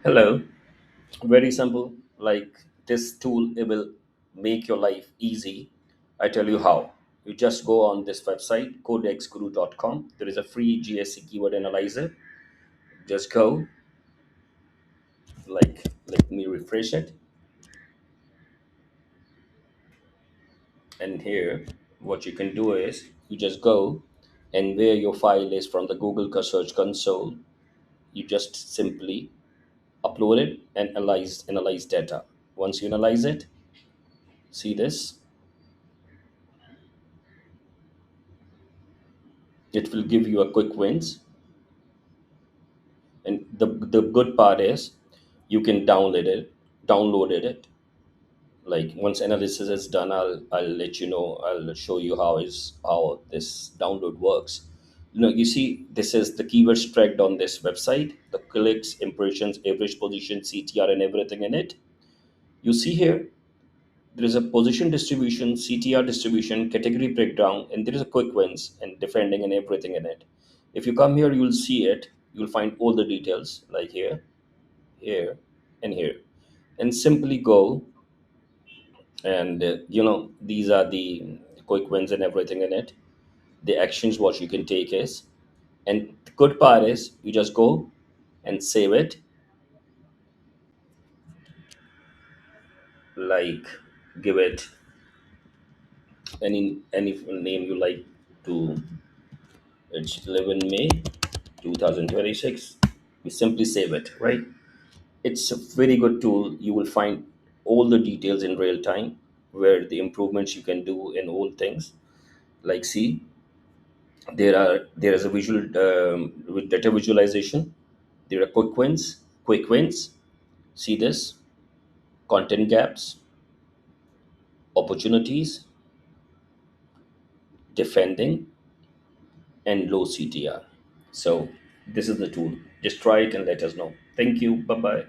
Hello. Very simple. Like this tool, it will make your life easy. I tell you how. You just go on this website, codexguru.com. There is a free GSC keyword analyzer. Just go, let me refresh it. And here, what you can do is you just go and where your file is from the Google Search Console, you just simply upload it and analyze data. Once you analyze it, see this, it will give you a quick wins. And the good part is you can download it. Like once analysis is done, I'll let you know. I'll show you how this download works. You see, this is the keywords tracked on this website, the clicks, impressions, average position, CTR, and everything in it. You see here, there is a position distribution, CTR distribution, category breakdown, and there is a quick wins and defending and everything in it. If you come here, you'll see it. You'll find all the details, like here, and here. And simply go, and these are the quick wins and everything in it. The actions what you can take is, and the good part is you just go and save it. Like, give it any name you like to. It's 11 May 2026. You simply save it, right? It's a very good tool. You will find all the details in real time, where the improvements you can do in all things. Like, see, there is a visual, with data visualization. There are quick wins. See this, content gaps, opportunities, defending, and low CTR. So this is the tool. Just try it and let us know. Thank you. Bye bye.